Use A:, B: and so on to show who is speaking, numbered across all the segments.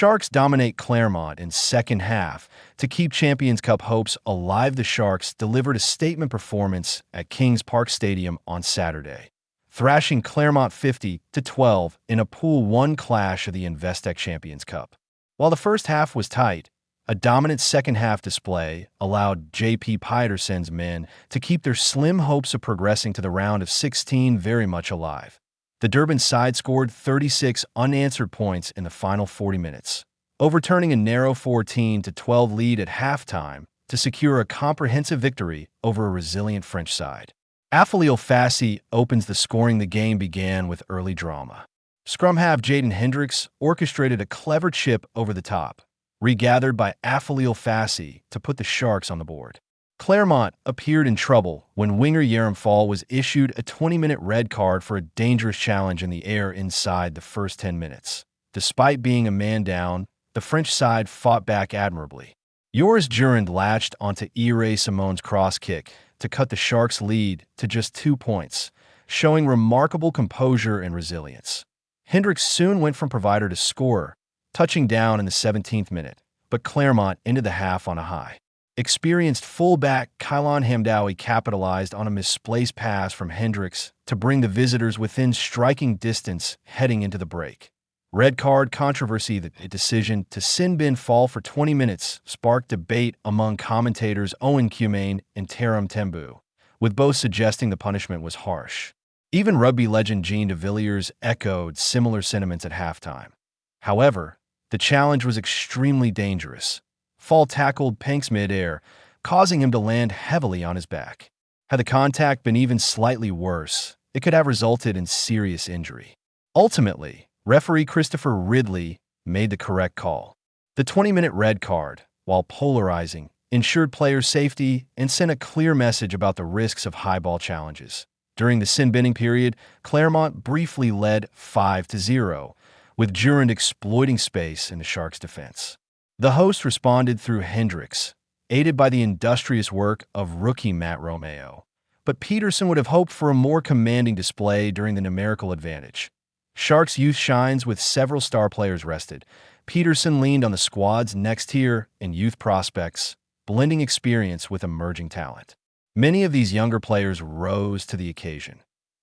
A: Sharks dominate Clermont in second half. To keep Champions Cup hopes alive, the Sharks delivered a statement performance at Kings Park Stadium on Saturday, thrashing Clermont 50-12 in a Pool 1 clash of the Investec Champions Cup. While the first half was tight, a dominant second-half display allowed J.P. Pietersen's men to keep their slim hopes of progressing to the round of 16 very much alive. The Durban side scored 36 unanswered points in the final 40 minutes, overturning a narrow 14-12 lead at halftime to secure a comprehensive victory over a resilient French side. Aphelele Fassi opens the scoring. The game began with early drama. Scrum half Jaden Hendrikse orchestrated a clever chip over the top, regathered by Aphelele Fassi to put the Sharks on the board. Clermont appeared in trouble when winger Yerim was issued a 20-minute red card for a dangerous challenge in the air inside the first 10 minutes. Despite being a man down, the French side fought back admirably. Jurenzo latched onto Yerim's cross kick to cut the Sharks' lead to just 2 points, showing remarkable composure and resilience. Hendrikse soon went from provider to scorer, touching down in the 17th minute, but Clermont ended the half on a high. Experienced fullback Kylon Hamdawi capitalized on a misplaced pass from Hendrikse to bring the visitors within striking distance heading into the break. Red card controversy. The decision to sin bin fall for 20 minutes sparked debate among commentators Owen Cumane and Terum Tembu, with both suggesting the punishment was harsh. Even rugby legend Jean de Villiers echoed similar sentiments at halftime. However, the challenge was extremely dangerous. Fall tackled Penxe mid-air, causing him to land heavily on his back. Had the contact been even slightly worse, it could have resulted in serious injury. Ultimately, referee Christopher Ridley made the correct call. The 20-minute red card, while polarizing, ensured players' safety and sent a clear message about the risks of high-ball challenges. During the sin-binning period, Clermont briefly led 5-0, with Jurenzo exploiting space in the Sharks' defense. The host responded through Hendrikse, aided by the industrious work of rookie Matt Romao. But Pietersen would have hoped for a more commanding display during the numerical advantage. Sharks' youth shines with several star players rested. Pietersen leaned on the squad's next tier and youth prospects, blending experience with emerging talent. Many of these younger players rose to the occasion.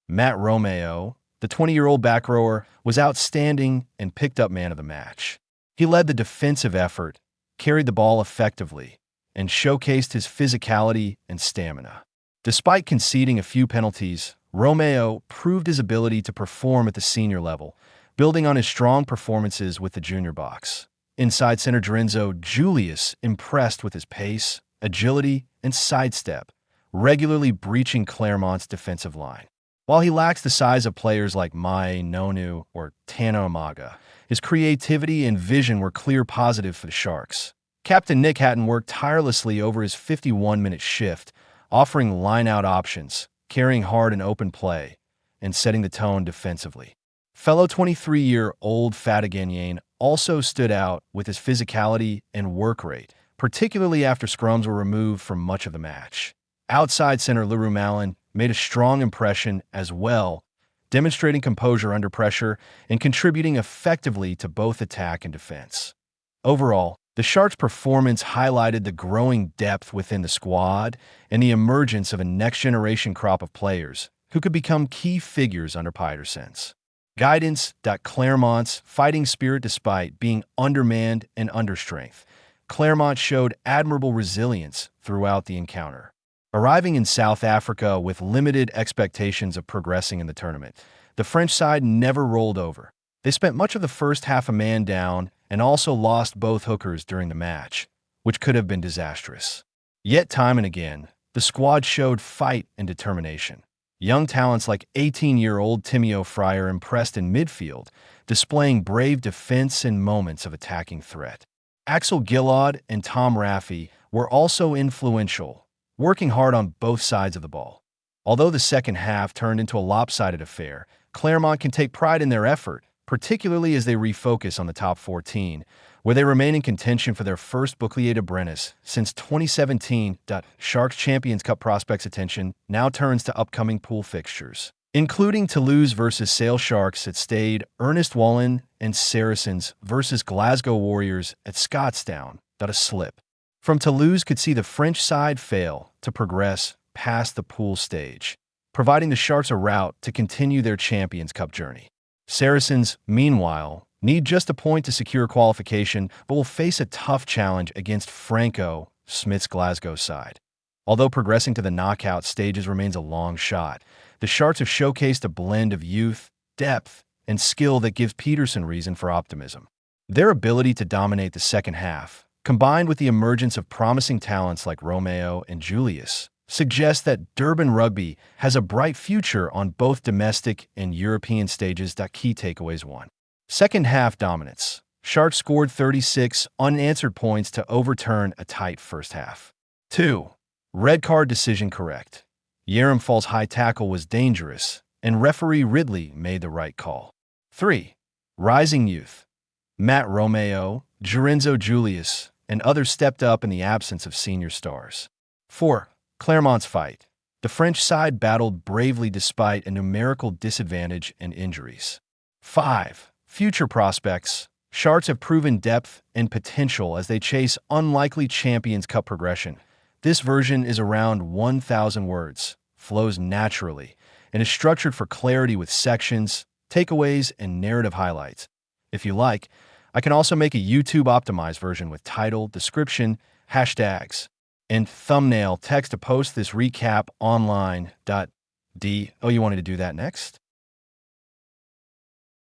A: Matt Romao, the 20-year-old back rower, was outstanding and picked up man of the match. He led the defensive effort, carried the ball effectively, and showcased his physicality and stamina. Despite conceding a few penalties, Romao proved his ability to perform at the senior level, building on his strong performances with the junior box. Inside center Jurenzo Julius impressed with his pace, agility, and sidestep, regularly breaching Clermont's defensive line. While he lacks the size of players like Mai Nonu or Tana Amaga, his creativity and vision were clear positive for the Sharks. Captain Nick Hatton worked tirelessly over his 51-minute shift, offering line-out options, carrying hard in open play, and setting the tone defensively. Fellow 23-year-old Fadiganyan also stood out with his physicality and work rate, particularly after scrums were removed from much of the match. Outside center Leroux Malin made a strong impression as well, demonstrating composure under pressure and contributing effectively to both attack and defense. Overall, the Sharks' performance highlighted the growing depth within the squad and the emergence of a next-generation crop of players who could become key figures under Pietersen's guidance. Clermont's fighting spirit, despite being undermanned and understrength, Clermont showed admirable resilience throughout the encounter. Arriving in South Africa with limited expectations of progressing in the tournament, the French side never rolled over. They spent much of the first half a man down and also lost both hookers during the match, which could have been disastrous. Yet time and again, the squad showed fight and determination. Young talents like 18-year-old Timio Fryer impressed in midfield, displaying brave defense and moments of attacking threat. Axel Gillard and Tom Raffi were also influential, working hard on both sides of the ball. Although the second half turned into a lopsided affair, Clermont can take pride in their effort, particularly as they refocus on the top 14, where they remain in contention for their first Bouclier de Brennes since 2017. Sharks Champions Cup prospects' attention now turns to upcoming pool fixtures. Including Toulouse versus Sale Sharks at Stade, Ernest Wallen and Saracens versus Glasgow Warriors at Scotstown got a slip. From Toulouse could see the French side fail to progress past the pool stage, providing the Sharks a route to continue their Champions Cup journey. Saracens, meanwhile, need just a point to secure qualification, but will face a tough challenge against Franco Smith's Glasgow side. Although progressing to the knockout stages remains a long shot, the Sharks have showcased a blend of youth, depth, and skill that gives Pietersen reason for optimism. Their ability to dominate the second half, combined with the emergence of promising talents like Romao and Julius, suggests that Durban Rugby has a bright future on both domestic and European stages. Key takeaways 1. Second half dominance. Sharks scored 36 unanswered points to overturn a tight first half. 2. Red card decision correct. Yerim Fall's high tackle was dangerous, and referee Ridley made the right call. 3. Rising youth. Matt Romao, Jurenzo Julius, and others stepped up in the absence of senior stars. 4. Clermont's fight. The French side battled bravely despite a numerical disadvantage and injuries. 5. Future prospects. Sharks have proven depth and potential as they chase unlikely Champions Cup progression. This version is around 1,000 words, flows naturally, and is structured for clarity with sections, takeaways, and narrative highlights. If you like, I can also make a YouTube-optimized version with title, description, hashtags, and thumbnail text to post this recap online. Oh, you wanted to do that next?